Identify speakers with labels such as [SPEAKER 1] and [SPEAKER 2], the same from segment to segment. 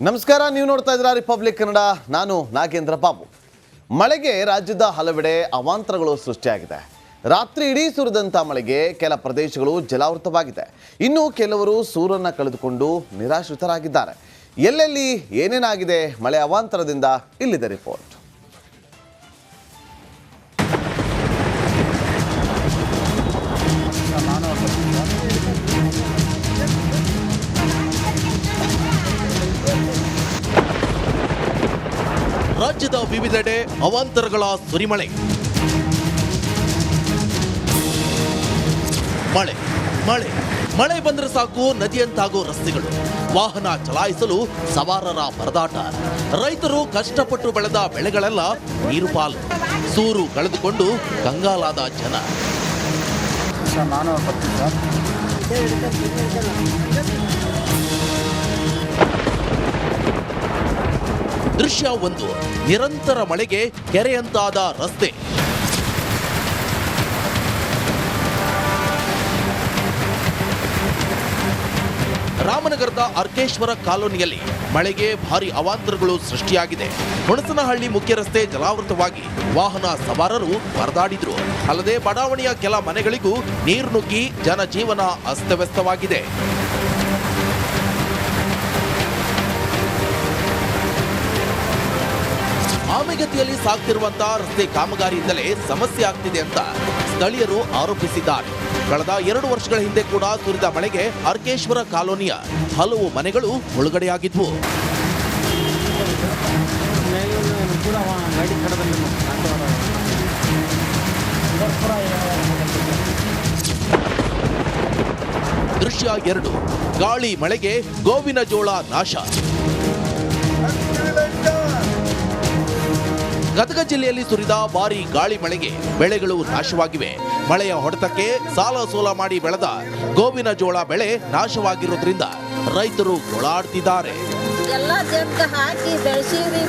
[SPEAKER 1] ನಮಸ್ಕಾರ, ನೀವು ನೋಡ್ತಾ ಇದ್ದೀರಾ ರಿಪಬ್ಲಿಕ್ ಕನ್ನಡ. ನಾನು ನಾಗೇಂದ್ರ ಬಾಬು. ಮಳೆಗೆ ರಾಜ್ಯದ ಹಲವೆಡೆ ಅವಾಂತರಗಳು ಸೃಷ್ಟಿಯಾಗಿದೆ. ರಾತ್ರಿ ಇಡೀ ಸುರಿದಂಥ ಮಳೆಗೆ ಕೆಲ ಪ್ರದೇಶಗಳು ಜಲಾವೃತವಾಗಿದೆ. ಇನ್ನು ಕೆಲವರು ಸೂರನ್ನ ಕಳೆದುಕೊಂಡು ನಿರಾಶ್ರಿತರಾಗಿದ್ದಾರೆ. ಎಲ್ಲೆಲ್ಲಿ ಏನೇನಾಗಿದೆ ಮಳೆ ಅವಾಂತರದಿಂದ ಇಲ್ಲಿದೆ ರಿಪೋರ್ಟ್.
[SPEAKER 2] ರಾಜ್ಯದ ವಿವಿಧೆಡೆ ಅವಾಂತರಗಳ ಸುರಿಮಳೆ. ಮಳೆ ಮಳೆ ಮಳೆ ಬಂದರೆ ಸಾಕು ನದಿಯಂತಾಗೋ ರಸ್ತೆಗಳು, ವಾಹನ ಚಲಾಯಿಸಲು ಸವಾರರ ಪರದಾಟ. ರೈತರು ಕಷ್ಟಪಟ್ಟು ಬೆಳೆದ ಬೆಳೆಗಳೆಲ್ಲ ನೀರು ಪಾಲು, ಸೂರು ಕಳೆದುಕೊಂಡು ಕಂಗಾಲಾದ ಜನ. ದೃಶ್ಯ ಒಂದು, ನಿರಂತರ ಮಳೆಗೆ ಕೆರೆಯಂತಾದ ರಸ್ತೆ. ರಾಮನಗರದ ಅರ್ಕೇಶ್ವರ ಕಾಲೋನಿಯಲ್ಲಿ ಮಳೆಗೆ ಭಾರಿ ಅವಾಂತರಗಳು ಸೃಷ್ಟಿಯಾಗಿದೆ. ಹುಣಸನಹಳ್ಳಿ ಮುಖ್ಯ ರಸ್ತೆ ಜಲಾವೃತವಾಗಿ ವಾಹನ ಸವಾರರು ಪರದಾಡಿದ್ರು. ಅಲ್ಲದೆ ಬಡಾವಣೆಯ ಕೆಲ ಮನೆಗಳಿಗೂ ನೀರು ನುಗ್ಗಿ ಜನಜೀವನ ಅಸ್ತವ್ಯಸ್ತವಾಗಿದೆ. ಆಮೆಗತಿಯಲ್ಲಿ ಸಾಗ್ತಿರುವಂತಹ ರಸ್ತೆ ಕಾಮಗಾರಿಯಿಂದಲೇ ಸಮಸ್ಯೆ ಆಗ್ತಿದೆ ಅಂತ ಸ್ಥಳೀಯರು ಆರೋಪಿಸಿದ್ದಾರೆ. ಕಳೆದ 2 ವರ್ಷಗಳ ಹಿಂದೆ ಕೂಡ ಸುರಿದ ಮಳೆಗೆ ಅರ್ಕೇಶ್ವರ ಕಾಲೋನಿಯ ಹಲವು ಮನೆಗಳು ಮುಳುಗಡೆಯಾಗಿದ್ವು. ದೃಶ್ಯ 2, ಗಾಳಿ ಮಳೆಗೆ ಗೋವಿನ ಜೋಳ ನಾಶ. ಗದಗ ಜಿಲ್ಲೆಯಲ್ಲಿ ಸುರಿದ ಭಾರಿ ಗಾಳಿ ಮಳೆಗೆ ಬೆಳೆಗಳು ನಾಶವಾಗಿವೆ. ಮಳೆಯ ಹೊಡೆತಕ್ಕೆ ಸಾಲ ಸೋಲ ಮಾಡಿ ಬೆಳೆದ ಗೋವಿನ ಜೋಳ ಬೆಳೆ ನಾಶವಾಗಿರೋದ್ರಿಂದ ರೈತರು ಗೋಳಾಡ್ತಿದ್ದಾರೆ.
[SPEAKER 3] ಎಲ್ಲ ಜಂಕ ಹಾಕಿ ಬೆಳೆಸಿದ್ರಿ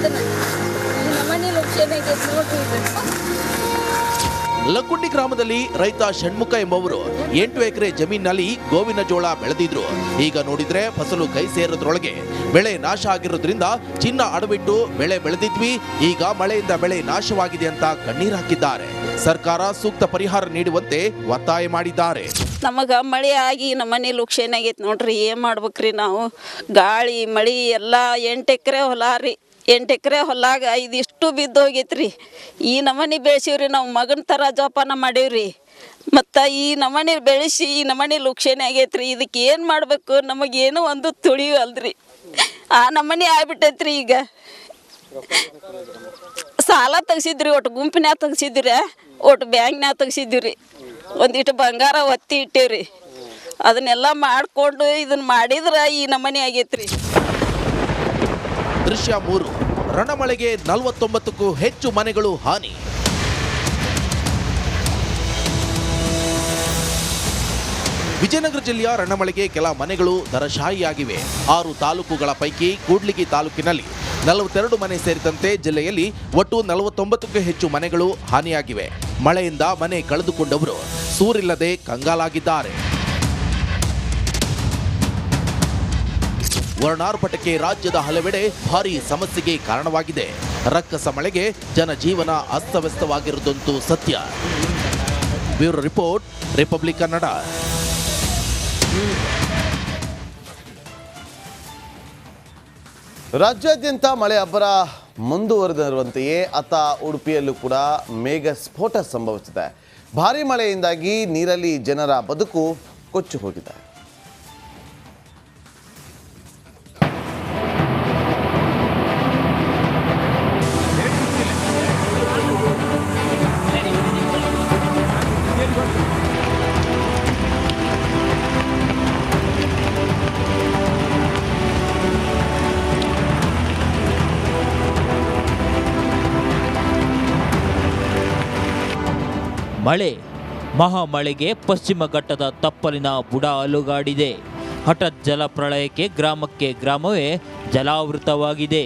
[SPEAKER 2] ಲಕ್ಕುಂಡಿ ಗ್ರಾಮದಲ್ಲಿ ರೈತ ಷಣ್ಮುಖ ಎಂಬುವರು 8 ಎಕರೆ ಜಮೀನಿನಲ್ಲಿ ಗೋವಿನ ಜೋಳ ಬೆಳೆದಿದ್ರು. ಈಗ ನೋಡಿದ್ರೆ ಫಸಲು ಕೈ ಸೇರೋದ್ರೊಳಗೆ ಬೆಳೆ ನಾಶ ಆಗಿರೋದ್ರಿಂದ ಚಿನ್ನ ಅಡವಿಟ್ಟು ಬೆಳೆ ಬೆಳೆದಿದ್ವಿ, ಈಗ ಮಳೆಯಿಂದ ಬೆಳೆ ನಾಶವಾಗಿದೆ ಅಂತ ಕಣ್ಣೀರು ಹಾಕಿದ್ದಾರೆ. ಸರ್ಕಾರ ಸೂಕ್ತ ಪರಿಹಾರ ನೀಡುವಂತೆ ಒತ್ತಾಯ ಮಾಡಿದ್ದಾರೆ.
[SPEAKER 3] ನಮಗ ಮಳೆ ಆಗಿ ನಮ್ಮ ಮನೆ ಲುಕ್ಷೇನ್ ಆಗೈತೆ ನೋಡ್ರಿ, ಏನ್ ಮಾಡ್ಬೇಕ್ರಿ ನಾವು? ಗಾಳಿ ಮಳಿ ಎಲ್ಲ 8 ಎಕರೆ ಹೊಲ ರೀ. 8 ಎಕರೆ ಹೊಲಾಗ ಇದಿಷ್ಟು ಬಿದ್ದು ಹೋಗೈತ್ರಿ. ಈ ನಮನಿ ಬೆಳೆಸಿವ್ರಿ, ನಾವು ಮಗನ ಥರ ಜೋಪಾನ ಮಾಡೀವ್ರಿ. ಮತ್ತು ಈ ನಮನಿ ಬೆಳೆಸಿ ಈ ನಮನಿ ಲುಕ್ಷೇನೆ ಆಗೈತ್ರಿ. ಇದಕ್ಕೆ ಏನು ಮಾಡಬೇಕು? ನಮಗೇನು ಒಂದು ತುಳಿಯಲ್ರಿ. ಆ ನಮನಿ ಆಗ್ಬಿಟ್ಟೈತ್ರಿ. ಈಗ ಸಾಲ ತೆಗ್ಸಿದ್ರಿ, ಒಟ್ಟು ಗುಂಪಿನ್ಯಾಗ ತೆಗ್ಸಿದ್ರಿ, ಒಟ್ಟು ಬ್ಯಾಂಕ್ನ್ಯಾಗ ತೆಗ್ಸಿದ್ವಿ. ಒಂದಿಟ್ಟು ಬಂಗಾರ ಒತ್ತಿ ಇಟ್ಟೇವ್ರಿ. ಅದನ್ನೆಲ್ಲ ಮಾಡಿಕೊಂಡು ಇದನ್ನು ಮಾಡಿದ್ರೆ ಈ ನಮನಿ ಆಗೈತ್ರಿ.
[SPEAKER 2] ದೃಶ್ಯ 3, ರಣಮಳೆಗೆ 49ಕ್ಕೂ ಹೆಚ್ಚು ಮನೆಗಳು ಹಾನಿ. ವಿಜಯನಗರ ಜಿಲ್ಲೆಯ ರಣಮಳೆಗೆ ಕೆಲ ಮನೆಗಳು ಧರಶಾಹಿಯಾಗಿವೆ. 6 ತಾಲೂಕುಗಳ ಪೈಕಿ ಕೂಡ್ಲಿಗಿ ತಾಲೂಕಿನಲ್ಲಿ 42 ಮನೆ ಸೇರಿದಂತೆ ಜಿಲ್ಲೆಯಲ್ಲಿ ಒಟ್ಟು 49ಕ್ಕೂ ಹೆಚ್ಚು ಮನೆಗಳು ಹಾನಿಯಾಗಿವೆ. ಮಳೆಯಿಂದ ಮನೆ ಕಳೆದುಕೊಂಡವರು ಸೂರಿಲ್ಲದೆ ಕಂಗಾಲಾಗಿದ್ದಾರೆ. ವರ್ಣಾರ್ಭಟಕ್ಕೆ ರಾಜ್ಯದ ಹಲವೆಡೆ ಭಾರೀ ಸಮಸ್ಯೆಗೆ ಕಾರಣವಾಗಿದೆ. ರಕ್ಕಸ ಮಳೆಗೆ ಜನಜೀವನ ಅಸ್ತವ್ಯಸ್ತವಾಗಿರುವುದಂತೂ ಸತ್ಯ. Bureau report, republic Kannada.
[SPEAKER 1] ರಾಜ್ಯಾದ್ಯಂತ ಮಳೆ ಅಬ್ಬರ ಮುಂದುವರೆದಿರುವಂತೆಯೇ ಅತ್ತ ಉಡುಪಿಯಲ್ಲೂ ಕೂಡ ಮೇಘ ಸ್ಫೋಟ ಸಂಭವಿಸಿದೆ. ಭಾರೀ ಮಳೆಯಿಂದಾಗಿ ನೀರಲ್ಲಿ ಜನರ ಬದುಕು ಕೊಚ್ಚಿ ಹೋಗಿದೆ.
[SPEAKER 4] ಮಳೆ ಮಹಾಮಳೆಗೆ ಪಶ್ಚಿಮ ಘಟ್ಟದ ತಪ್ಪಲಿನ ಬುಡ ಅಲುಗಾಡಿದೆ. ಹಠಾತ್ ಜಲಪ್ರಳಯಕ್ಕೆ ಗ್ರಾಮಕ್ಕೆ ಗ್ರಾಮವೇ ಜಲಾವೃತವಾಗಿದೆ.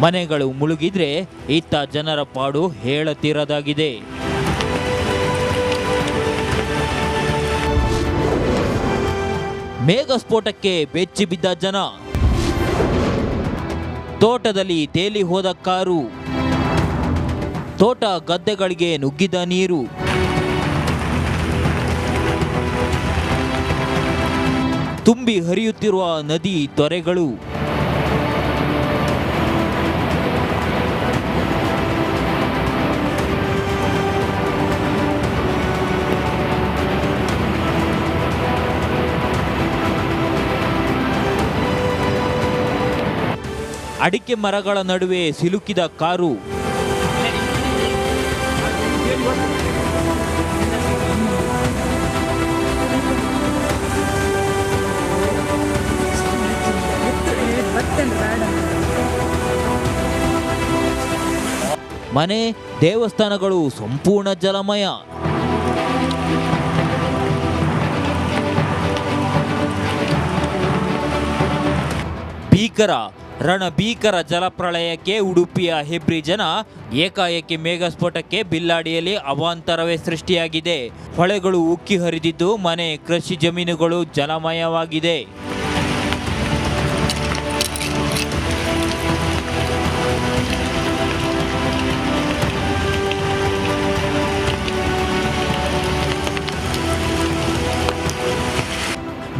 [SPEAKER 4] ಮನೆಗಳು ಮುಳುಗಿದ್ರೆ ಇತ್ತ ಜನರ ಪಾಡು ಹೇಳತೀರದಾಗಿದೆ. ಮೇಘ ಸ್ಫೋಟಕ್ಕೆ ಬೆಚ್ಚಿ ಬಿದ್ದ ಜನ. ತೋಟದಲ್ಲಿ ತೇಲಿ ಹೋದ ಕಾರು, ತೋಟ ಗದ್ದೆಗಳಿಗೆ ನುಗ್ಗಿದ ನೀರು, ತುಂಬಿ ಹರಿಯುತ್ತಿರುವ ನದಿ ತೊರೆಗಳು, ಅಡಿಕೆ ಮರಗಳ ನಡುವೆ ಸಿಲುಕಿದ ಕಾರು, ಮನೆ, ದೇವಸ್ಥಾನಗಳು ಸಂಪೂರ್ಣ ಜಲಮಯ. ರಣಭೀಕರ ಜಲಪ್ರಳಯಕ್ಕೆ ಉಡುಪಿಯ ಹೆಬ್ರಿ ಜನ. ಏಕಾಏಕಿ ಮೇಘಸ್ಫೋಟಕ್ಕೆ ಬಿಲ್ಲಾಡಿಯಲ್ಲಿ ಅವಾಂತರವೇ ಸೃಷ್ಟಿಯಾಗಿದೆ. ಹೊಳೆಗಳು ಉಕ್ಕಿ ಹರಿದಿದ್ದು ಮನೆ, ಕೃಷಿ ಜಮೀನುಗಳು ಜಲಮಯವಾಗಿದೆ.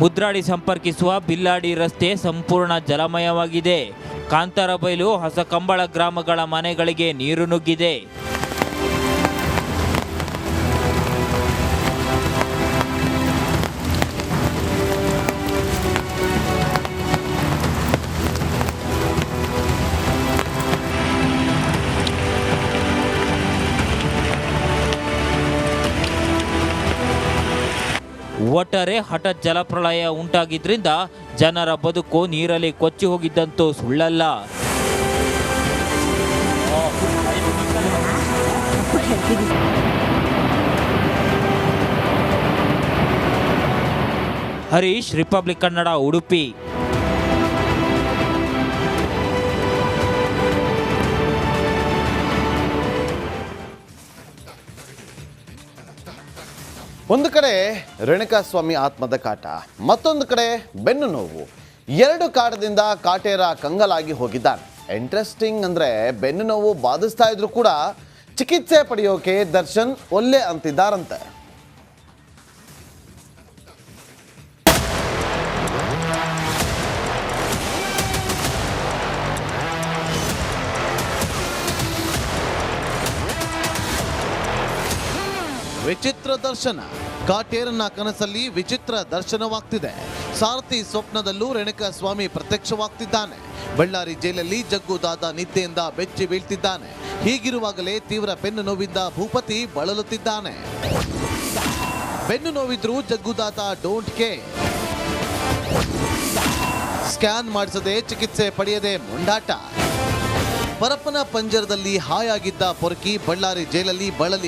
[SPEAKER 4] ಮುದ್ರಾಡಿ ಸಂಪರ್ಕಿಸುವ ಬಿಲ್ಲಾಡಿ ರಸ್ತೆ ಸಂಪೂರ್ಣ ಜಲಮಯವಾಗಿದೆ. ಕಾಂತಾರಬೈಲು, ಹೊಸಕಂಬಳ ಗ್ರಾಮಗಳ ಮನೆಗಳಿಗೆ ನೀರು ನುಗ್ಗಿದೆ. ಒಟ್ಟಾರೆ ಹಠಾತ್ ಜಲಪ್ರಳಯ ಉಂಟಾಗಿದ್ರಿಂದ ಜನರ ಬದುಕು ನೀರಲ್ಲಿ ಕೊಚ್ಚಿ ಹೋಗಿದ್ದಂತೂ ಸುಳ್ಳಲ್ಲ. ಹರೀಶ್, ರಿಪಬ್ಲಿಕ್ ಕನ್ನಡ, ಉಡುಪಿ.
[SPEAKER 1] ಒಂದು ಕಡೆ ರೇಣುಕಾಸ್ವಾಮಿ ಆತ್ಮದ ಕಾಟ, ಮತ್ತೊಂದು ಕಡೆ ಬೆನ್ನು ನೋವು. ಎರಡು ಕಾಟದಿಂದ ಕಾಟೇರ ಕಂಗಲಾಗಿ ಹೋಗಿದ್ದಾನೆ. ಇಂಟ್ರೆಸ್ಟಿಂಗ್ ಅಂದರೆ ಬೆನ್ನು ನೋವು ಬಾಧಿಸ್ತಾ ಇದ್ರು ಕೂಡ ಚಿಕಿತ್ಸೆ ಪಡೆಯೋಕೆ ದರ್ಶನ್ ಒಲ್ಲೆ ಅಂತಿದ್ದಾರಂತೆ. ವಿಚಿತ್ರ ದರ್ಶನ. ಕಾಟೇರನ ಕನಸಲ್ಲಿ ವಿಚಿತ್ರ ದರ್ಶನವಾಗ್ತಿದೆ. ಸಾರಥಿ ಸ್ವಪ್ನದಲ್ಲೂ ರೇಣುಕಾಸ್ವಾಮಿ ಪ್ರತ್ಯಕ್ಷವಾಗ್ತಿದ್ದಾನೆ. ಬಳ್ಳಾರಿ ಜೈಲಲ್ಲಿ ಜಗ್ಗುದಾದ ನಿದ್ದೆಯಿಂದ ಬೆಚ್ಚಿ ಬೀಳ್ತಿದ್ದಾನೆ. ಹೀಗಿರುವಾಗಲೇ ತೀವ್ರ ಬೆನ್ನು ನೋವಿಂದ ಭೂಪತಿ ಬಳಲುತ್ತಿದ್ದಾನೆ. ಬೆನ್ನು ನೋವಿದ್ರೂ ಜಗ್ಗುದಾತ ಡೋಂಟ್ ಕೇರ್. ಸ್ಕ್ಯಾನ್ ಮಾಡಿಸದೆ ಚಿಕಿತ್ಸೆ ಪಡೆಯದೆ ಮೊಂಡಾಟ. ಪರಪ್ಪನ ಪಂಜರದಲ್ಲಿ ಹಾಯಾಗಿದ್ದ ಪೊರಕಿ ಬಳ್ಳಾರಿ ಜೈಲಲ್ಲಿ ಬಳಲಿ